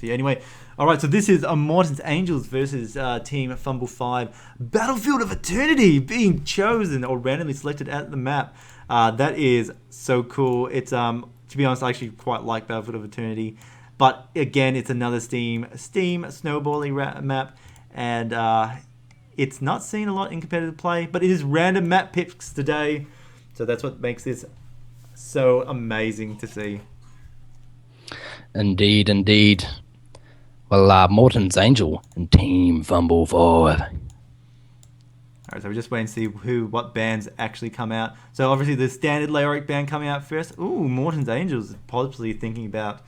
to you. Anyway, all right, so this is Morton's Angels versus Team Fumble 5. Battlefield of Eternity being chosen or randomly selected at the map. That is so cool. It's, to be honest, I actually quite like Battlefield of Eternity. But again, it's another Steam snowballing map. And it's not seen a lot in competitive play, but it is random map picks today. So that's what makes this so amazing to see. Indeed, indeed. Well, Morton's Angel and Team Fumble 5. Alright, so we're just waiting to see what bands actually come out. So obviously the standard Leoric band coming out first. Ooh, Morton's Angels possibly thinking about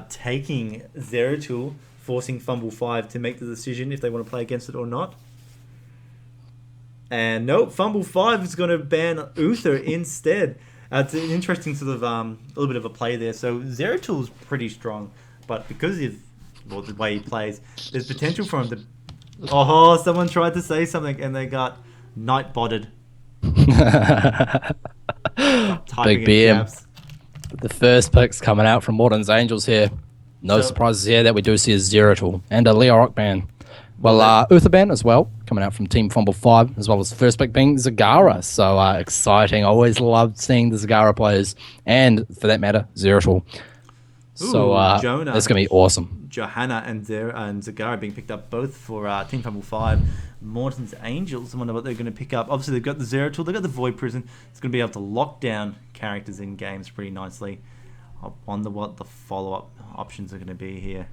taking Zeratul, forcing Fumble 5 to make the decision if they want to play against it or not. And nope, Fumble 5 is going to ban Uther instead. It's an interesting sort of a little bit of a play there. So Zeratul's pretty strong, but because of the way he plays, there's potential for him to. Oh, someone tried to say something and they got night botted. Big BM. The first picks coming out from Morton's Angels here. No surprises here that we do see a Zeratul and a Leo Rock band. Well, Uther band as well, coming out from Team Fumble 5, as well as the first pick being Zagara. So exciting. Always loved seeing the Zagara players, and for that matter, Zeratul. So Jonah, that's going to be awesome. Johanna and Zagara being picked up both for Team Fumble 5. Morton's Angels, I wonder what they're going to pick up. Obviously, they've got the Zeratul, they've got the Void Prison. It's going to be able to lock down characters in games pretty nicely. I wonder what the follow-up options are going to be here.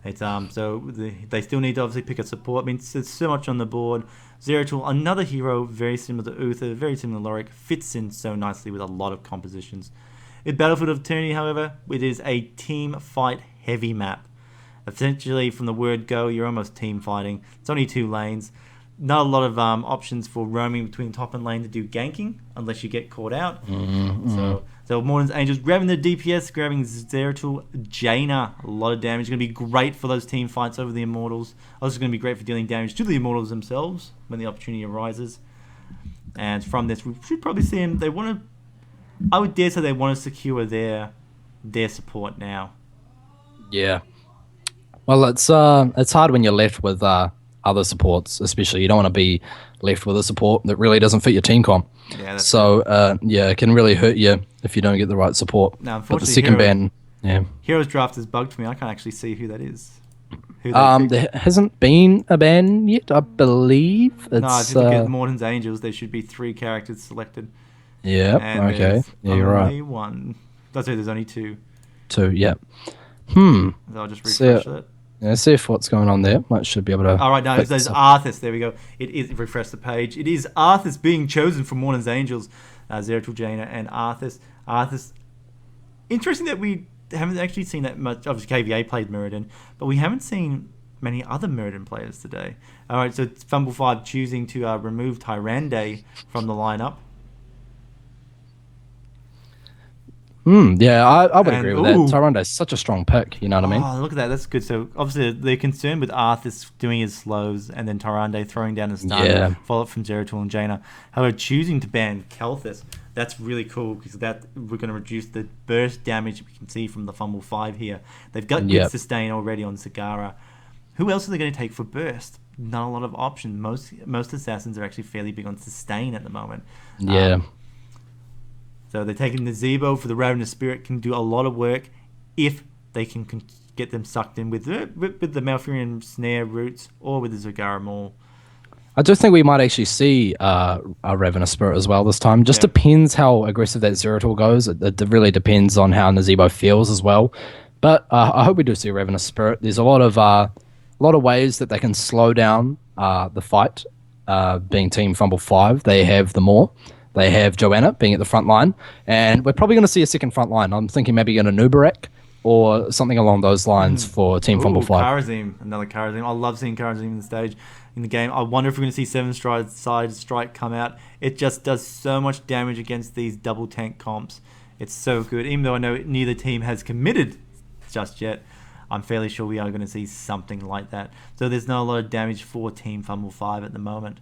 It's they still need to obviously pick a support. I mean, there's so much on the board. Zeratul, another hero, very similar to Uther, very similar to Lorik, fits in so nicely with a lot of compositions. In Battlefield of Eternity, however, it is a team fight heavy map. Essentially, from the word go, you're almost team fighting. It's only 2 lanes. Not a lot of options for roaming between top and lane to do ganking, unless you get caught out. So Morton's Angels grabbing the DPS, grabbing Zeratul, Jaina. A lot of damage. Going to be great for those team fights over the Immortals. Also going to be great for dealing damage to the Immortals themselves when the opportunity arises. And from this, we should probably see them. They want to. I would dare say they want to secure their support now. Yeah. Well, it's hard when you're left with other supports, especially. You don't want to be left with a support that really doesn't fit your team comp. Yeah, that's it can really hurt you if you don't get the right support. Now, unfortunately, but the second band, Heroes Draft is bugged for me. I can't actually see who that is. There hasn't been a ban yet, I believe. If you look at Morton's Angels, there should be 3 characters selected. Yeah, okay. Yeah, you're right. Only one. That's it, there's only 2. 2, yeah. So I'll just refresh it. Yeah, see if what's going on there. Might should be able to. All right, no, there's Arthas. There we go. It is refresh the page. It is Arthas being chosen for Morton's Angels. Zeratul, Jaina, and Arthas. Arthas. Interesting that we haven't actually seen that much. Obviously, KVA played Mirrodin, but we haven't seen many other Mirrodin players today. All right, so it's Fumble 5 choosing to remove Tyrande from the lineup. Yeah, I would agree with that. Tyrande's such a strong pick, you know what I mean? Oh, look at that. That's good. So, obviously, they're concerned with Arthas doing his slows and then Tyrande throwing down his stun, followed from Zeratul and Jaina. However, choosing to ban Kel'Thas, that's really cool because we're going to reduce the burst damage we can see from the Fumble 5 here. They've got good sustain already on Zagara. Who else are they going to take for burst? Not a lot of options. Most assassins are actually fairly big on sustain at the moment. So they're taking the Zebo for the Ravenous Spirit, can do a lot of work if they can get them sucked in with the Malfurion Snare roots or with the Zagara Maul. I do think we might actually see a Ravenous Spirit as well this time. Just depends how aggressive that Zeratul goes. It really depends on how Nazebo feels as well. But I hope we do see a Ravenous Spirit. There's a lot of ways that they can slow down the fight. Being Team Fumble 5, they have the Maw. They have Joanna being at the front line, and we're probably going to see a second front line. I'm thinking maybe an Anubarak or something along those lines for Team Fumble 5. Kharazim, another Kharazim. I love seeing Kharazim in the stage in the game. I wonder if we're going to see 7-side strike come out. It just does so much damage against these double tank comps. It's so good. Even though I know neither team has committed just yet, I'm fairly sure we are going to see something like that. So there's not a lot of damage for Team Fumble 5 at the moment.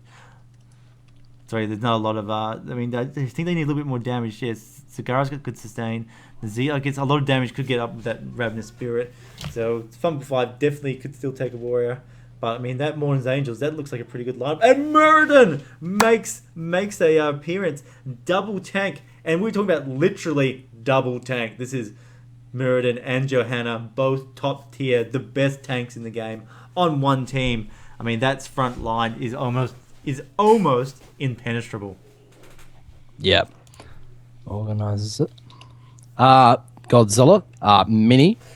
Sorry, there's not a lot of... I think they need a little bit more damage. Yes, Zagara's got good sustain. Nazir gets a lot of damage, could get up with that Ravenous Spirit. So Fumble 5 definitely could still take a warrior. But I mean, that Morton's Angels, that looks like a pretty good lineup. And Morton makes a appearance. Double tank. And we're talking about literally double tank. This is Morton and Johanna, both top tier, the best tanks in the game on one team. I mean, that's front line is almost impenetrable. Yeah. Organizes it. Godzilla,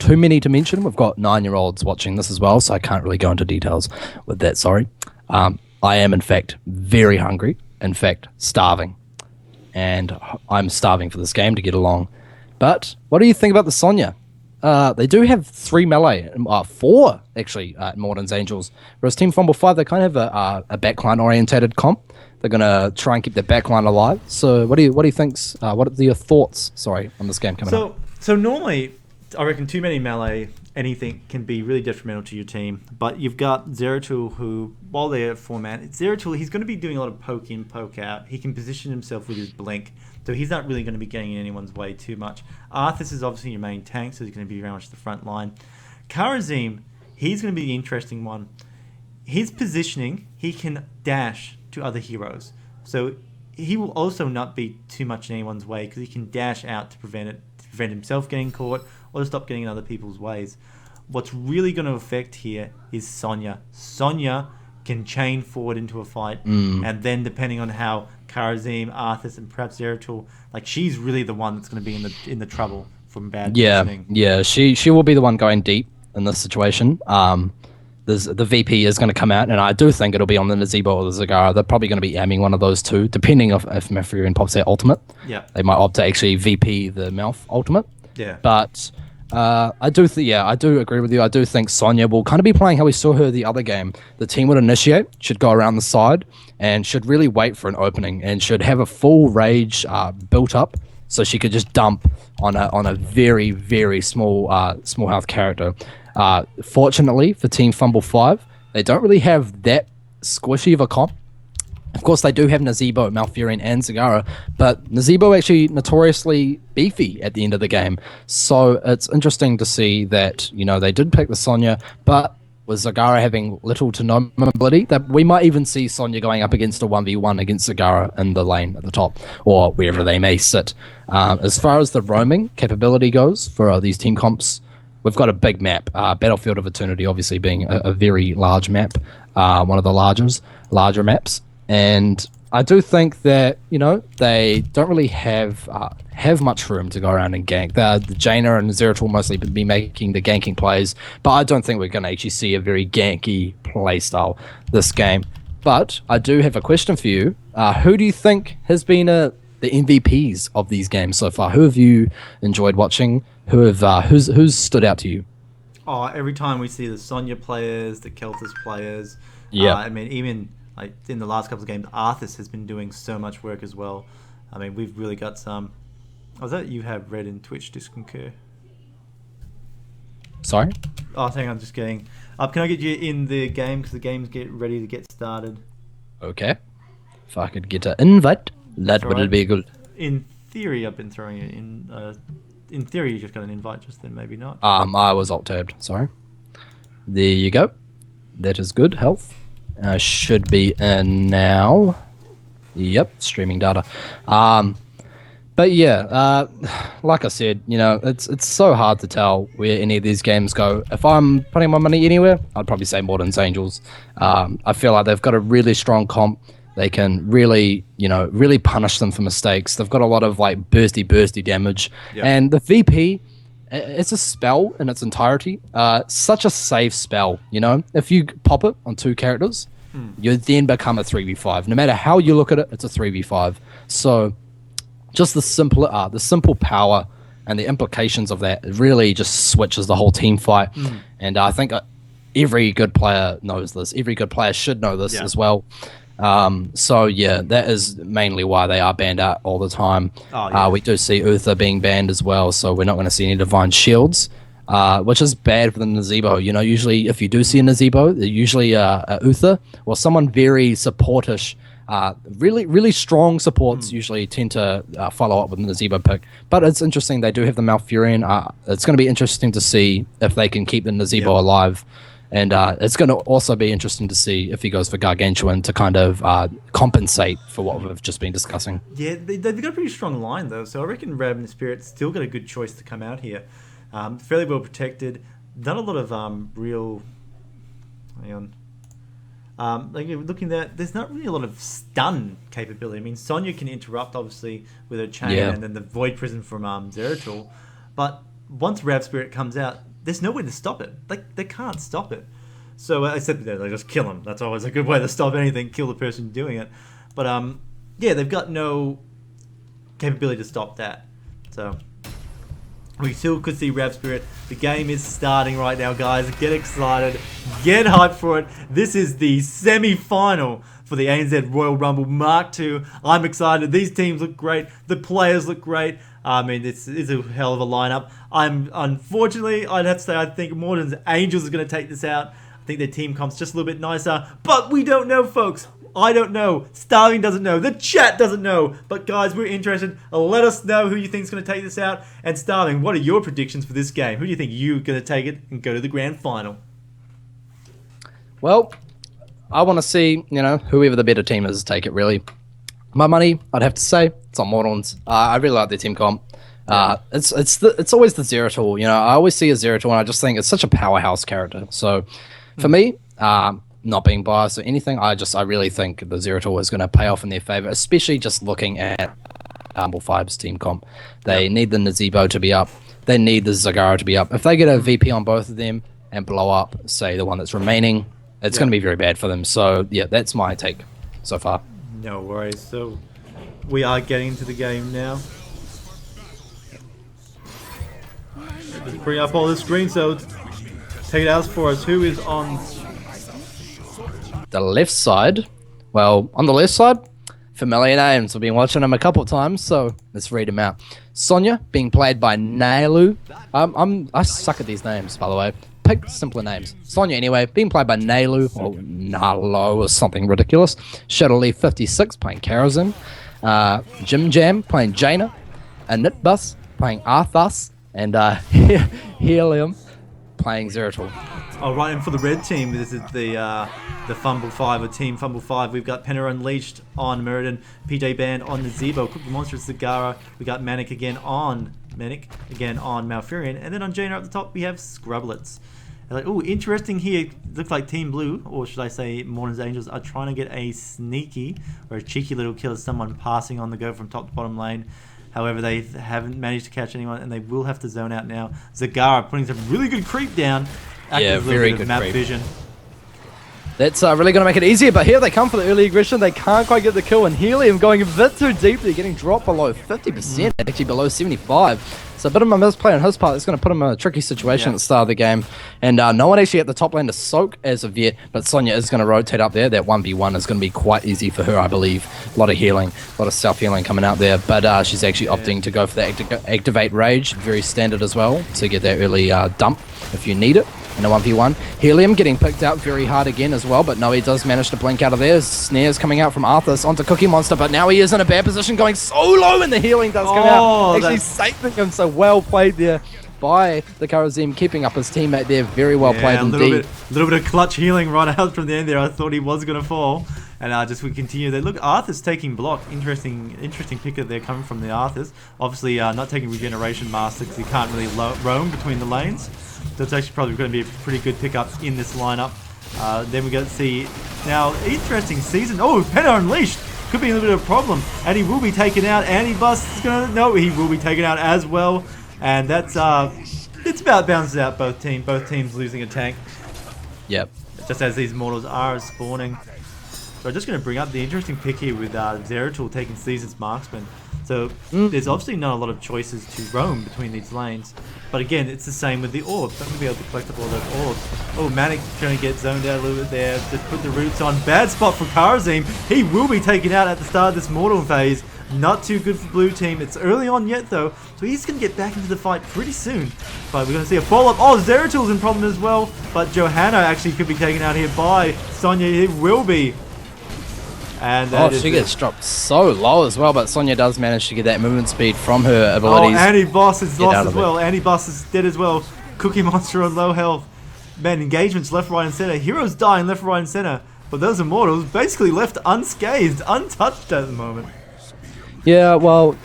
too many to mention. We've got 9-year-olds watching this as well, so I can't really go into details with that, sorry. I am, in fact, very hungry, in fact, starving. And I'm starving for this game to get along. But what do you think about the Sonya? They do have 3 melee, 4 actually, Morton's Angels. Whereas Team Fumble 5, they kind of have a backline orientated comp. They're gonna try and keep their backline alive. So what do you think? What are your thoughts? Sorry, on this game coming up. So normally, I reckon too many melee, anything can be really detrimental to your team. But you've got Zeratul, who, while they're at 4-man, Zeratul, he's going to be doing a lot of poke in, poke out. He can position himself with his blink, so he's not really going to be getting in anyone's way too much. Arthas is obviously your main tank, so he's going to be very much the front line. Karazim, he's going to be the interesting one. His positioning, he can dash to other heroes. So he will also not be too much in anyone's way because he can dash out to prevent himself getting caught or to stop getting in other people's ways. What's really going to affect here is Sonya. Sonya can chain forward into a fight, and then depending on how Karazim, Arthas, and perhaps Zeratul, like she's really the one that's going to be in the trouble from bad positioning. Yeah, she will be the one going deep in this situation. The VP is going to come out, and I do think it'll be on the Nazeebo or the Zagara. They're probably going to be aiming one of those two, depending if Mafurian pops their ultimate. Yeah, they might opt to actually VP the Mouth ultimate. Yeah, but I do agree with you. I do think Sonya will kind of be playing how we saw her the other game. The team would initiate, should go around the side, and should really wait for an opening, and should have a full rage built up, so she could just dump on a very, very small health character. Fortunately for Team Fumble 5, they don't really have that squishy of a comp. Of course, they do have Nazeebo, Malfurion, and Zagara, but Nazeebo actually notoriously beefy at the end of the game. So it's interesting to see that, they did pick the Sonya, but with Zagara having little to no mobility, that we might even see Sonya going up against a 1v1 against Zagara in the lane at the top, or wherever they may sit. As far as the roaming capability goes for these team comps, we've got a big map, Battlefield of Eternity obviously being a very large map, one of the larger maps. And I do think that, they don't really have much room to go around and gank. The Jaina and Zeratul will mostly be making the ganking plays, but I don't think we're going to actually see a very ganky play style this game. But I do have a question for you. Who do you think has been the MVPs of these games so far? Who have you enjoyed watching? Who's stood out to you? Oh, every time we see the Sonya players, the Keltis players. Yeah. I mean, even like in the last couple of games, Arthas has been doing so much work as well. I mean, we've really got some. Oh, is that you have read in Twitch Disconcur? Sorry? Oh, hang on, just getting up. Can I get you in the game because the game's ready to get started? Okay. If I could get an invite, that would be good. In theory, I've been throwing it in. In theory, you just got an invite, just then maybe not. I was alt-tabbed, sorry. There you go. That is good, health. Should be in now. Yep, streaming data. But yeah, like I said, it's so hard to tell where any of these games go. If I'm putting my money anywhere, I'd probably say Morton's Angels. I feel like they've got a really strong comp. They can really punish them for mistakes. They've got a lot of like bursty damage. Yep. And the VP, it's a spell in its entirety. Such a safe spell, If you pop it on 2 characters, you then become a 3v5. No matter how you look at it, it's a 3v5. So just the simple power and the implications of that really just switches the whole team fight. And I think every good player knows this. Every good player should know this as well. So yeah, that is mainly why they are banned out all the time. We do see Uther being banned as well, so we're not going to see any Divine Shields, which is bad for the Nazeebo. Usually if you do see a Nazeebo, they're usually a Uther or someone very supportish Really strong supports usually tend to follow up with the Nazebo pick. But it's interesting, they do have the Malfurion. It's going to be interesting to see if they can keep the Nazebo alive. And it's going to also be interesting to see if he goes for Gargantuan to kind of compensate for what we've just been discussing. Yeah, they've got a pretty strong line, though, so I reckon Ravenous Spirit's still got a good choice to come out here. Fairly well protected. Done a lot of real... Hang on. Like looking at, there's not really a lot of stun capability. I mean, Sonya can interrupt, obviously, with her chain and then the Void Prison from Zeratul. But once Rav Spirit comes out, there's no way to stop it. Like, they can't stop it. So I said they just kill him. That's always a good way to stop anything, kill the person doing it. But yeah, they've got no capability to stop that. So we still could see Rav Spirit. The game is starting right now, guys. Get excited. Get hyped for it. This is the semi-final for the ANZ Royal Rumble Mark II. I'm excited. These teams look great. The players look great. I mean, this is a hell of a lineup. Unfortunately, I'd have to say I think Morton's Angels is going to take this out. I think their team comp's just a little bit nicer. But we don't know, folks. I don't know. Starving doesn't know. The chat doesn't know. But guys, we're interested. Let us know who you think is going to take this out. And Starving, what are your predictions for this game? Who do you think you're going to take it and go to the grand final? Well, I want to see, whoever the better team is take it, really. My money, I'd have to say, it's on Mortons. I really like their team comp. It's always the Zeratul. I always see a Zeratul, and I just think it's such a powerhouse character. So, for me, not being biased or anything, I really think the Zeratul is going to pay off in their favor, especially just looking at Fumble 5's team comp. They need the Nazebo to be up. They need the Zagara to be up. If they get a VP on both of them and blow up, say, the one that's remaining, it's going to be very bad for them. So, yeah, that's my take so far. No worries. So, we are getting into the game now. Let's bring up all the screen so take it out for us. Who is on the left side? Well, on the left side, familiar names. I've been watching them a couple of times, so let's read them out. Sonya, being played by Nailu. I suck at these names, by the way. Pick simpler names. Sonya, anyway, being played by Nailu, or Nalo, or something ridiculous. Shadowlee 56, playing Karazin. Jim Jam, playing Jaina. Anitbus, playing Arthas. And Helium, playing Zeratul. Oh, right, and for the red team, this is the Fumble 5, or Team Fumble 5. We've got Penner Unleashed on Meriden, PJ Band on the Zebo, Cookie Monster, Zagara. We got Manic again on Malfurion, and then on Jaina at the top we have Scrublets. Like, oh, interesting here. Looks like Team Blue, or should I say Morton's Angels, are trying to get a sneaky or a cheeky little kill as someone passing on the go from top to bottom lane. However, they haven't managed to catch anyone, and they will have to zone out now. Zagara putting some really good creep down. Yeah, very good map creep. Vision. That's really going to make it easier, but here they come for the early aggression. They can't quite get the kill, and Helium going a bit too deeply, getting dropped below 50%, actually below 75. So a bit of a misplay on his part. It's going to put him in a tricky situation at the start of the game. And no one actually at the top lane to soak as of yet, but Sonya is going to rotate up there. That 1v1 is going to be quite easy for her, I believe. A lot of healing, a lot of self-healing coming out there, but she's actually opting to go for the Activate Rage, very standard as well, to get that early dump if you need it. In a 1v1. Helium getting picked out very hard again as well, but no, he does manage to blink out of there. Snares coming out from Arthas onto Cookie Monster, but now he is in a bad position, going so low, and the healing does come out. Actually saving him, so well played there by the Karazim, keeping up his teammate there. Very well played indeed. A little bit of clutch healing right out from the end there. I thought he was going to fall. And just we continue there. Look, Arthas taking block. Interesting picker there coming from the Arthas. Obviously not taking Regeneration Master because he can't really roam between the lanes. So it's actually probably going to be a pretty good pickup in this lineup. Then we get to see now interesting season. Oh, Penner Unleashed could be a little bit of a problem, and he will be taken out. Antibus is gonna he will be taken out as well, and that's it's about balances out both teams. Both teams losing a tank. Yep. Just as these mortals are spawning. So I'm just going to bring up the interesting pick here with Zeratul taking Season's Marksman. So there's obviously not a lot of choices to roam between these lanes. But again, it's the same with the orbs. I'm going to be able to collect up all those orbs. Oh, Manic trying to get zoned out a little bit there. Just put the roots on. Bad spot for Karazim. He will be taken out at the start of this Mortal phase. Not too good for blue team. It's early on yet though. So he's going to get back into the fight pretty soon. But we're going to see a follow-up. Oh, Zeratul's in problem as well. But Johanna actually could be taken out here by Sonya. He will be. And she gets dropped so low as well, but Sonya does manage to get that movement speed from her Oh, abilities. Anti-Boss is lost as well. Anti-Boss is dead as well. Cookie Monster on low health. Man, engagements left, right, and center. Heroes dying left, right, and center. But those Immortals basically left unscathed, untouched at the moment. Yeah, well,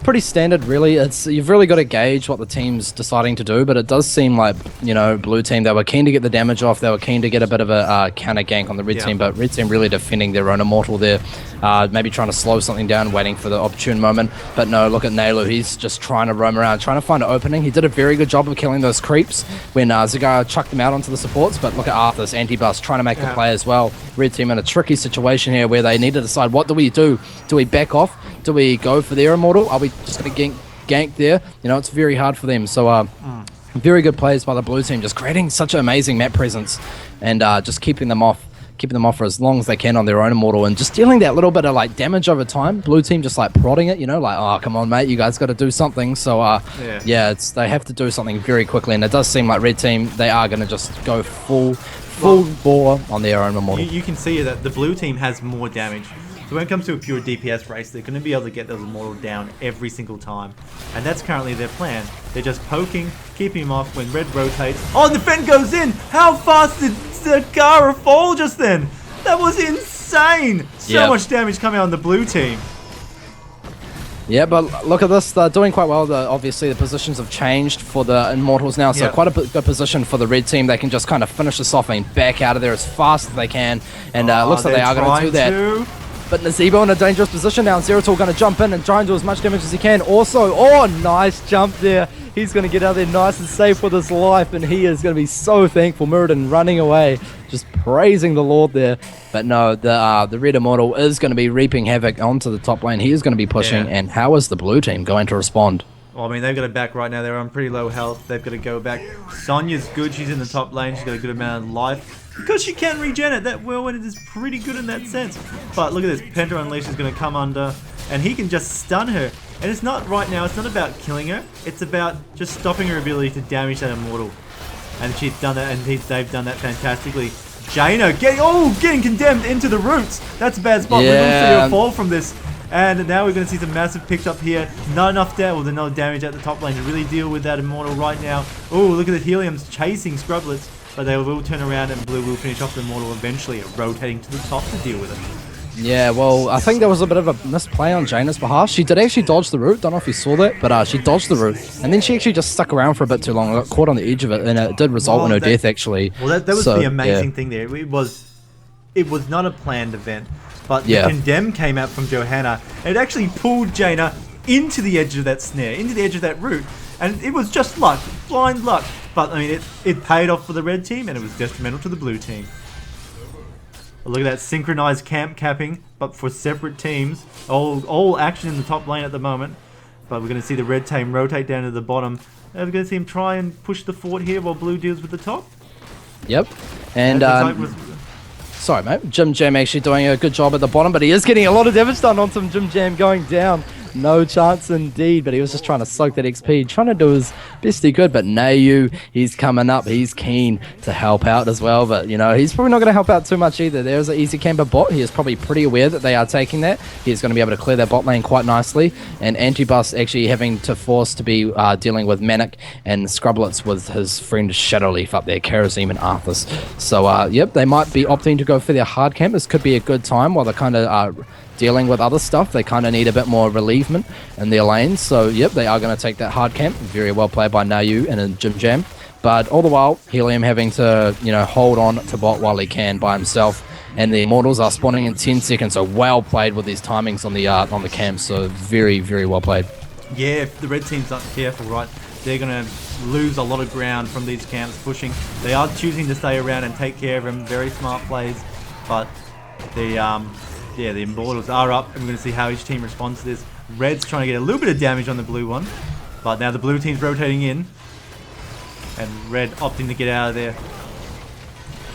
pretty standard, really. You've really got to gauge what the team's deciding to do, but it does seem like, blue team, they were keen to get the damage off. They were keen to get a bit of a counter gank on the red team, but red team really defending their own Immortal there. Maybe trying to slow something down, waiting for the opportune moment. But no, look at Nailu. He's just trying to roam around, trying to find an opening. He did a very good job of killing those creeps when Zagara chucked them out onto the supports. But look at Arthur's anti-bus trying to make the play as well. Red team in a tricky situation here where they need to decide, what do we do? Do we back off? Do we go for their Immortal? Are we just going to gank there? It's very hard for them. So very good plays by the blue team, just creating such an amazing map presence and just keeping them off for as long as they can on their own Immortal and just dealing that little bit of like damage over time. Blue team just like prodding it, like, oh, come on, mate, you guys got to do something. So they have to do something very quickly, and it does seem like red team, they are going to just go full bore on their own Immortal. You can see that the blue team has more damage. So when it comes to a pure DPS race, they're going to be able to get those Immortal down every single time. And that's currently their plan. They're just poking, keeping him off when red rotates. Oh, and the Fen goes in! How fast did Zagara fall just then? That was insane! So much damage coming on the blue team. Yeah, but look at this. They're doing quite well. Obviously, the positions have changed for the Immortals now, so quite a good position for the red team. They can just kind of finish this off and back out of there as fast as they can. And looks like they are going to do that. But Nazebo in a dangerous position now. Zeratul going to jump in and try and do as much damage as he can. Also, nice jump there. He's going to get out of there nice and safe with his life, and he is going to be so thankful. Muradin running away, just praising the Lord there. But no, the red Immortal is going to be reaping havoc onto the top lane. He is going to be pushing, and how is the blue team going to respond? Well, I mean, they've got it back right now. They're on pretty low health. They've got to go back. Sonya's good. She's in the top lane. She's got a good amount of life. Because she can regen it, that whirlwind is pretty good in that sense. But look at this, Penta Unleashed is going to come under, and he can just stun her. And it's not right now, it's not about killing her, it's about just stopping her ability to damage that Immortal. And she's done that, and they've done that fantastically. Jaina getting condemned into the roots. That's a bad spot. We're going to see her fall from this. And now we're going to see some massive picks up here. Not enough damage at the top lane to really deal with that Immortal right now. Oh, look at the Helium's chasing Scrublets. But they will turn around and blue will finish off the Immortal eventually, rotating to the top to deal with it. Yeah, well, I think there was a bit of a misplay on Jaina's behalf. She did actually dodge the root. Don't know if you saw that, but she dodged the root. And then she actually just stuck around for a bit too long. Got caught on the edge of it, and it did result in her death, actually. Well, that was the amazing thing there. It was not a planned event, but the Condemn came out from Johanna, and it actually pulled Jaina into the edge of that snare, into the edge of that root. And it was just luck, blind luck. But, I mean, it paid off for the red team, and it was detrimental to the blue team. Look at that synchronized camp capping, but for separate teams. All action in the top lane at the moment. But we're going to see the red team rotate down to the bottom. And we're going to see him try and push the fort here while blue deals with the top. Yep. And, sorry, mate. Jim Jam actually doing a good job at the bottom, but he is getting a lot of damage done on some Jim Jam going down. No chance indeed, but he was just trying to soak that XP, trying to do his best he could. But Nayu, he's coming up. He's keen to help out as well, but he's probably not going to help out too much either. There's an easy camper bot. He is probably pretty aware that they are taking that. He's going to be able to clear that bot lane quite nicely. And Antibus actually having to force to be dealing with Manic and Scrublets with his friend Shadowleaf up there, Karazim and Arthas. So, yep, they might be opting to go for their hard camp. This could be a good time while they're kind of dealing with other stuff. They kind of need a bit more relievement in their lanes. So, yep, they are going to take that hard camp. Very well played by Nayu and a Jim Jam. But all the while, Helium having to, hold on to bot while he can by himself. And the Immortals are spawning in 10 seconds. So, well played with these timings on the camp. So, very, very well played. Yeah, if the red team's not careful, right, they're going to lose a lot of ground from these camps pushing. They are choosing to stay around and take care of them. Very smart plays. But the Immortals are up, and we're going to see how each team responds to this. Red's trying to get a little bit of damage on the blue one, but now the blue team's rotating in, and Red opting to get out of there.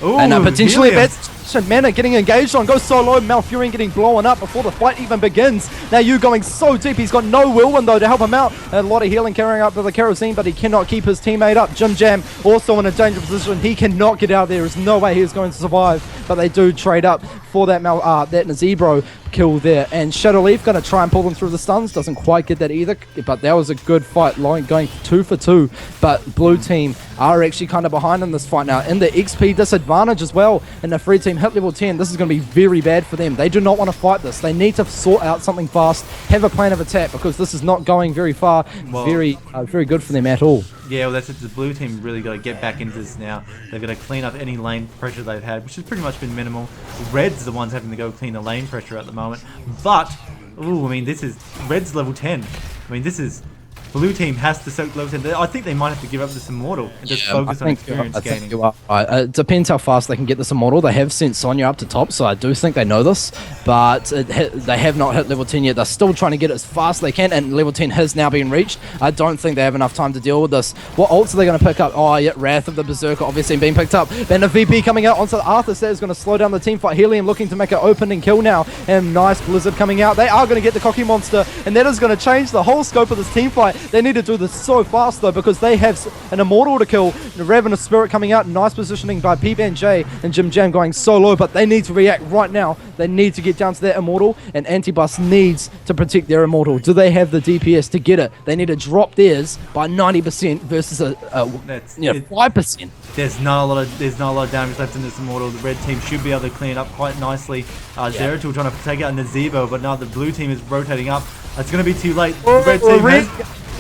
Ooh, and potentially that's such a manner, getting engaged on, goes so low, Malfurion getting blown up before the fight even begins. Now you going so deep, he's got no whirlwind though to help him out. A lot of healing carrying up to the kerosene, but he cannot keep his teammate up. Jim Jam also in a dangerous position. He cannot get out there. There's no way he is going to survive, but they do trade up for that that Nazebro kill there. And Shadow Leaf going to try and pull them through the stuns. Doesn't quite get that either, but that was a good fight, going 2 for 2. But blue team are actually kind of behind in this fight now, in the XP disadvantage as well. And the free team hit level 10. This is going to be very bad for them. They do not want to fight this. They need to sort out something fast, have a plan of attack, because this is not going very far. Well, very good for them at all. Yeah, well, that's it. The blue team really got to get back into this now. They've got to clean up any lane pressure they've had, which has pretty much been minimal. Red's the ones having to go clean the lane pressure at the moment. But, ooh, I mean, this is... Red's level 10. I mean, this is... Blue team has to soak level 10. I think they might have to give up this Immortal and just focus on experience gaining. It depends how fast they can get this Immortal. They have sent Sonya up to top, so I do think they know this. But they have not hit level 10 yet. They're still trying to get it as fast as they can, and level 10 has now been reached. I don't think they have enough time to deal with this. What ults are they going to pick up? Oh, yeah, Wrath of the Berserker obviously being picked up. Then the VP coming out onto Arthas. That is going to slow down the team fight. Helium looking to make an opening kill now. And nice Blizzard coming out. They are going to get the Cocky Monster, and that is going to change the whole scope of this team fight. They need to do this so fast though, because they have an Immortal to kill. The Ravenous Spirit coming out, nice positioning by P-Ban-J, and Jim Jam going so low, but they need to react right now. They need to get down to that Immortal, and Antibus needs to protect their Immortal. Do they have the DPS to get it? They need to drop theirs by 90% versus 5%. There's not a lot of damage left in this Immortal. The red team should be able to clean it up quite nicely. Zeratul trying to take out Nazebo, but now the blue team is rotating up. It's going to be too late. The red team has...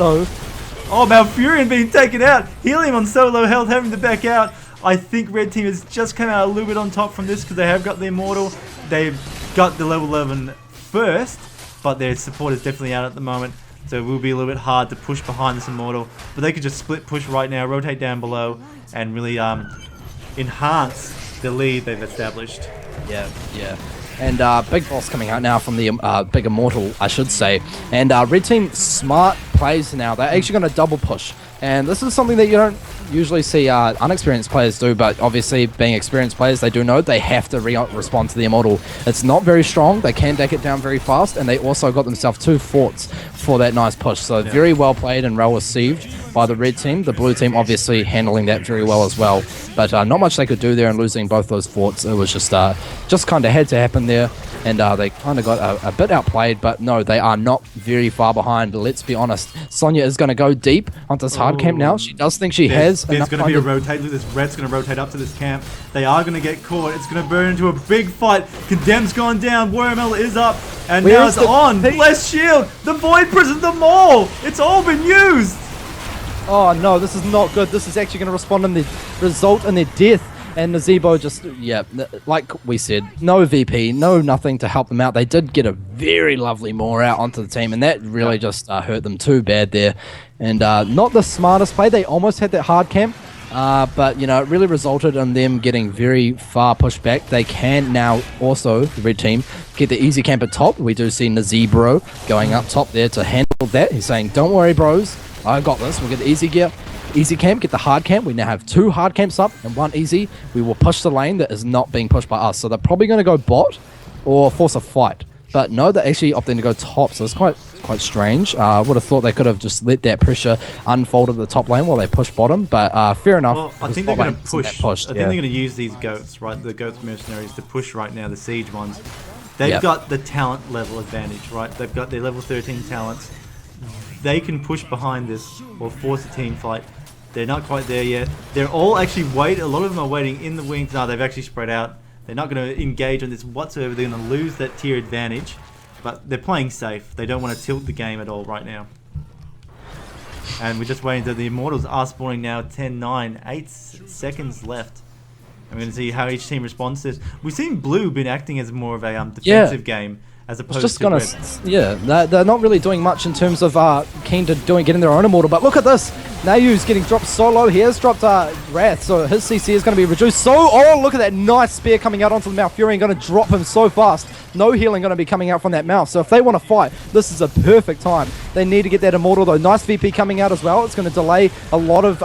Oh, Malfurion being taken out. Helium on so low health, having to back out. I think red team has just come out a little bit on top from this because they have got the Immortal. They've got the level 11 first, but their support is definitely out at the moment. So it will be a little bit hard to push behind this Immortal. But they could just split push right now, rotate down below, and really enhance the lead they've established. Yeah. And Big Boss coming out now from the Big Immortal, I should say. And red team smart plays now. They're actually going to double push. And this is something that you don't usually see unexperienced players do, but obviously being experienced players, they do know they have to respond to the Immortal. It's not very strong. They can deck it down very fast, and they also got themselves 2 forts for that nice push. So very well played and well received by the red team. The blue team obviously handling that very well as well. But not much they could do there in losing both those forts. It was just kind of had to happen there. And they kind of got a bit outplayed, but no, they are not very far behind. Let's be honest. Sonya is going to go deep onto this hard camp now. She does think she has enough. There's going to be a rotate. Look, this red's going to rotate up to this camp. They are going to get caught. It's going to burn into a big fight. Condemn's gone down. Wormel is up. And now it's on. Blessed Shield. The Void Prison. The Maul. It's all been used. Oh no, this is not good. This is actually going to result in their death. And Nazebo just, like we said, no VP, no nothing to help them out. They did get a very lovely Maw out onto the team, and that really just hurt them too bad there. And not the smartest play. They almost had that hard camp, but, it really resulted in them getting very far pushed back. They can now also, the red team, get the easy camp at top. We do see Nazebro going up top there to handle that. He's saying, don't worry, bros. I got this. We'll get the easy camp, get the hard camp. We now have 2 hard camps up and 1 easy. We will push the lane that is not being pushed by us. So they're probably going to go bot or force a fight. But no, they're actually opting to go top. So it's quite strange. I would have thought they could have just let that pressure unfold at the top lane while they push bottom. But fair enough. Well, I think they're going to push. I think they're going to use these goats, right? The goats mercenaries to push right now, the siege ones. They've got the talent level advantage, right? They've got their level 13 talents. They can push behind this or force a team fight. They're not quite there yet. They're all actually a lot of them are waiting in the wings. No, they've actually spread out. They're not going to engage on this whatsoever. They're going to lose that tier advantage. But they're playing safe. They don't want to tilt the game at all right now. And we're just waiting until the Immortals are spawning now. 10-9. 8 seconds left. I'm going to see how each team responds to this. We've seen Blue been acting as more of a defensive game. As opposed to red. They're not really doing much in terms of keen to getting their own Immortal. But look at this. Nayu's getting dropped so low. He has dropped Wrath, so his CC is going to be reduced. Look at that nice spear coming out onto the Malfurion. Going to drop him so fast. No healing going to be coming out from that mouth. So if they want to fight, this is a perfect time. They need to get that Immortal though. Nice VP coming out as well. It's going to delay a lot of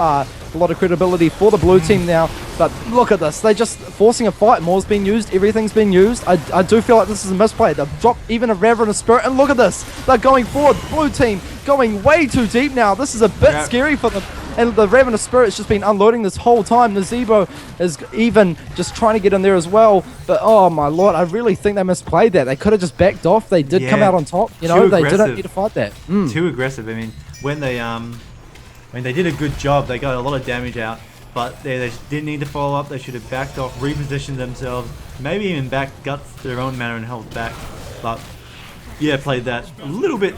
a lot of credibility for the blue team now. But look at this. They're just forcing a fight. More's been used. Everything's been used. I do feel like this is a misplay. They've dropped even a Ravenous Spirit. And look at this. They're going forward. Blue team going way too deep now. This is a bit scary for them. And the Ravenous Spirit's just been unloading this whole time. Nazebo is even just trying to get in there as well. But oh my lord, I really think they misplayed that. They could have just backed off. They did come out on top. You know, they didn't need to fight that. Too aggressive. I mean, when they did a good job. They got a lot of damage out. But they didn't need to follow up. They should have backed off, repositioned themselves, maybe even guts their own mana and held back. But yeah, played that a little bit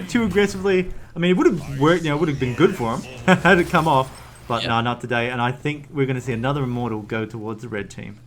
too aggressively. I mean, it would have worked. You know, it would have been good for them had it come off. But no, not today. And I think we're going to see another Immortal go towards the red team.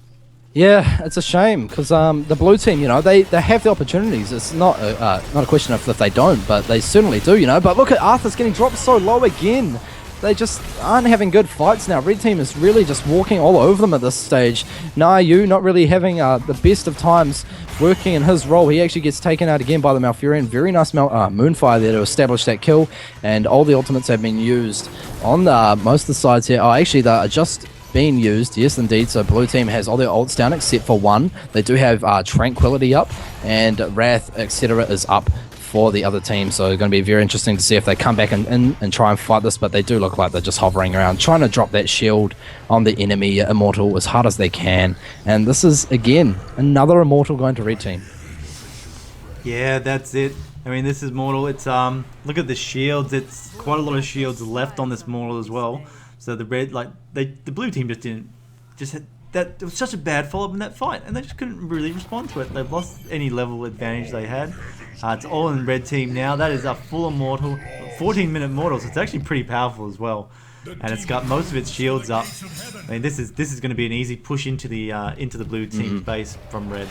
Yeah, it's a shame because the blue team, you know, they have the opportunities. It's not a question of if they don't, but they certainly do, you know. But look at Arthur's getting dropped so low again. They just aren't having good fights now. Red team is really just walking all over them at this stage. Nayu not really having the best of times working in his role. He actually gets taken out again by the Malfurion. Very nice Moonfire there to establish that kill. And all the ultimates have been used on most of the sides here. Oh, actually, they're just being used. Yes, indeed. So blue team has all their ults down except for one. They do have Tranquility up. And Wrath, etc. is up for the other team, so it's going to be very interesting to see if they come back and try and fight this, but they do look like they're just hovering around, trying to drop that shield on the enemy Immortal as hard as they can, and this is, again, another Immortal going to red team. Yeah, that's it. I mean, this is Mortal. It's, look at the shields. It's quite a lot of shields left on this Mortal as well, so the red, like, the blue team just had that, it was such a bad follow-up in that fight, and they just couldn't really respond to it. They've lost any level advantage they had. It's all in red team now. That is a full Immortal, 14-minute Mortal, so it's actually pretty powerful as well. And it's got most of its shields up. I mean, this is going to be an easy push into the blue team's base from red.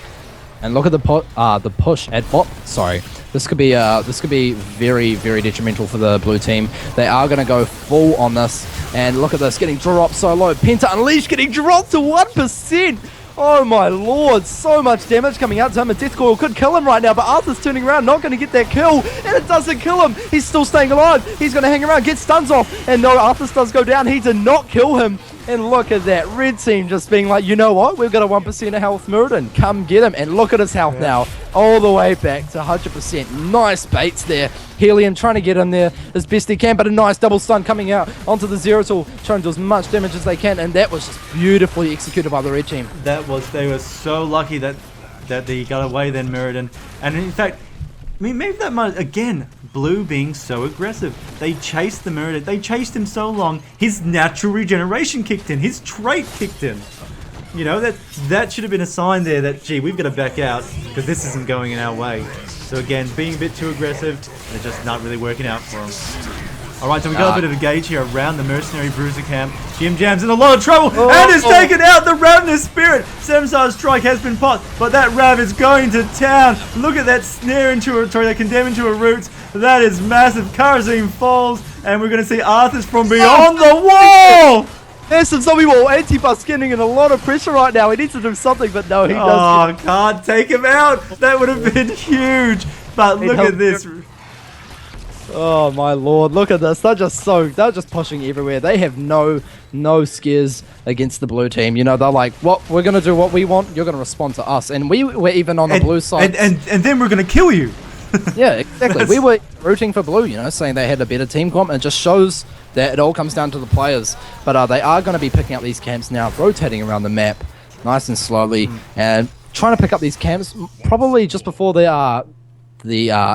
And look at the push at bot. Sorry, this could be very, very detrimental for the blue team. They are going to go full on this, and look at this, getting dropped so low. Penta Unleashed getting dropped to 1%. Oh my lord, so much damage coming out to him. A Death Coil could kill him right now, but Arthur's turning around, not going to get that kill, and it doesn't kill him. He's still staying alive. He's going to hang around, get stuns off, and no, Arthur's does go down. He did not kill him. And look at that, red team just being like, you know what, we've got a 1% of health Morton, come get him. And look at his health now, all the way back to 100%. Nice baits there. Helium trying to get in there as best he can, but a nice double stun coming out onto the Zero Tool, trying to do as much damage as they can, and that was just beautifully executed by the red team. They were so lucky that they got away then, Meriden. And in fact, I mean, maybe that might, again, blue being so aggressive. They chased the Meriden. They chased him so long, his natural regeneration kicked in. His trait kicked in. You know, that should have been a sign there that, gee, we've got to back out because this isn't going in our way. So again, being a bit too aggressive, they're just not really working out for them. Alright, so we got a bit of a gauge here around the Mercenary Bruiser camp. Jim Jam's in a lot of trouble and is taken out. The Ravenous Spirit. Samsar's strike has been popped, but that Rav is going to town. Look at that snare into a, sorry, that condemn into a root. That is massive. Karazim falls, and we're going to see Arthur's from beyond the wall. There's some zombie wall. Antipa's getting in a lot of pressure right now. He needs to do something, but no, he doesn't. Oh, can't take him out. That would have been huge. But look at this. Oh my lord, look at this. They're just pushing everywhere. They have no scares against the blue team. You know, they're like, what, we're gonna do what we want, you're gonna respond to us. And we were even on the blue side. And then we're gonna kill you. Yeah, exactly. We were rooting for blue, you know, saying they had a better team comp, and it just shows that it all comes down to the players. But they are gonna be picking up these camps now, rotating around the map nice and slowly, and trying to pick up these camps probably just before the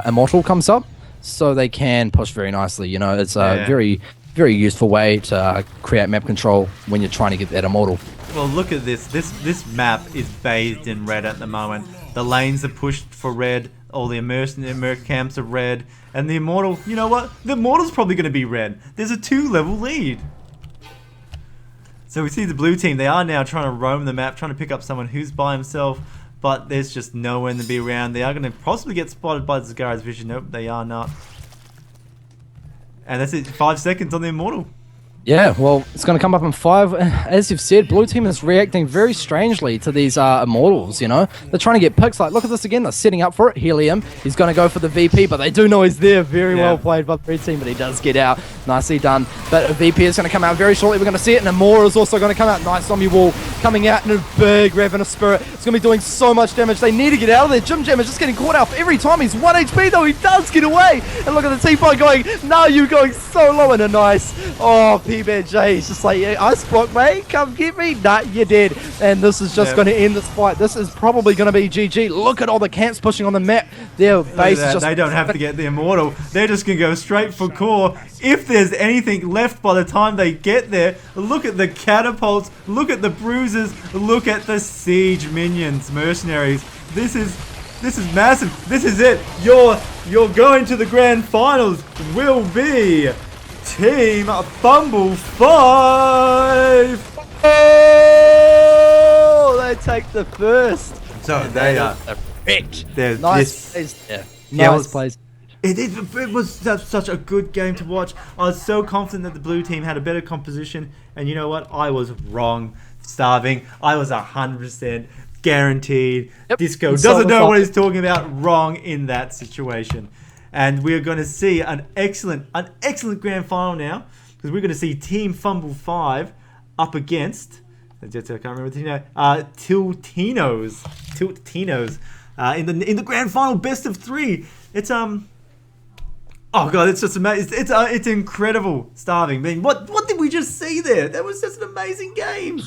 Immortal comes up, so they can push very nicely. You know, it's a very, very useful way to create map control when you're trying to get that Immortal. Well, look at this. This map is bathed in red at the moment. The lanes are pushed for red. All the immerse camps are red. And the Immortal, you know what? The Immortal's probably going to be red. There's a 2-level lead. So we see the blue team. They are now trying to roam the map, trying to pick up someone who's by himself. But there's just nowhere to be around. They are going to possibly get spotted by Zagara's vision. Nope, they are not. And that's it. 5 seconds on the Immortal. Yeah, well, it's going to come up in 5. As you've said, Blue Team is reacting very strangely to these Immortals, you know? They're trying to get picks. Like, look at this again. They're setting up for it. Helium, he's going to go for the VP, but they do know he's there. Very well played by the Red Team, but he does get out. Nicely done. But a VP is going to come out very shortly. We're going to see it, and Amora is also going to come out. Nice zombie wall coming out in a big Ravenous Spirit. It's going to be doing so much damage. They need to get out of there. Jim Jam is just getting caught out every time. He's 1 HP, though. He does get away. And look at the T-Fight going, no, you're going so low and a nice. Oh, P-Man-J, he's just like, yeah, Ice Block, mate, come get me. Nah, you're dead. And this is just going to end this fight. This is probably going to be GG. Look at all the camps pushing on the map. Their base is just... They don't have to get the Immortal. They're just going to go straight for core. If there's anything left by the time they get there, look at the catapults, look at the bruises, look at the siege minions, mercenaries. This is massive. This is it. You're going to the grand finals. Will be Team Fumble 5. Oh, they take the first. So they are rich. Nice plays there. Nice plays. It was such a good game to watch. I was so confident that the blue team had a better composition, and you know what? I was wrong. Starving. I was 100% guaranteed. Yep. Disco And doesn't so know was what I. he's talking about. Wrong in that situation, and we're going to see an excellent grand final now, because we're going to see Team Fumble 5 up against. I can't remember the team. Tiltinos. In the grand final, best of 3. It's Oh god, it's just amazing. It's incredible. Starving. I mean, what did we just see there? That was just an amazing game.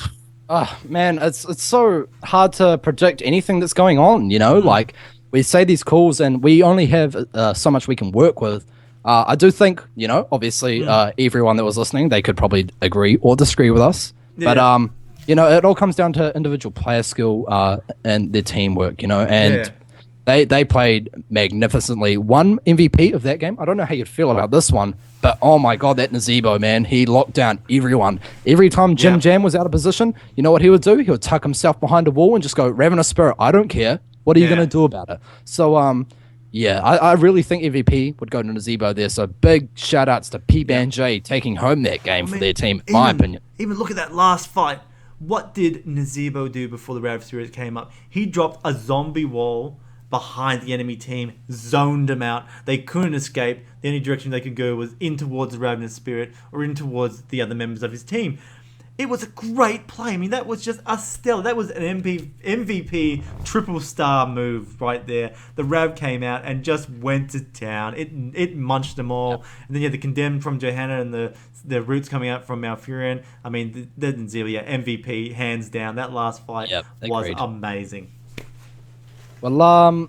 Oh, man, it's so hard to predict anything that's going on, you know? Like, we say these calls and we only have so much we can work with. I do think, you know, obviously everyone that was listening, they could probably agree or disagree with us. Yeah. But, you know, it all comes down to individual player skill and their teamwork, you know? And they played magnificently. One MVP of that game. I don't know how you'd feel about this one, but oh my god, that Nazebo, man, he locked down everyone. Every time Jim Jam was out of position, you know what he would do? He would tuck himself behind a wall and just go, Ravenous Spirit, I don't care. What are you going to do about it? So, yeah, I really think MVP would go to Nazebo there. So big shout outs to P-Man-J taking home that game for their team, in my opinion. Even look at that last fight. What did Nazebo do before the Rav Spirit came up? He dropped a zombie wall behind the enemy team, zoned them out. They couldn't escape. The only direction they could go was in towards the Ravenous Spirit or in towards the other members of his team. It was a great play. I mean, that was just a stellar. That was an MVP triple star move right there. The Rav came out and just went to town. It munched them all. Yep. And then you had the Condemned from Johanna and the Roots coming out from Malfurion. I mean, the Zelia MVP, hands down. That last fight was amazing. Well,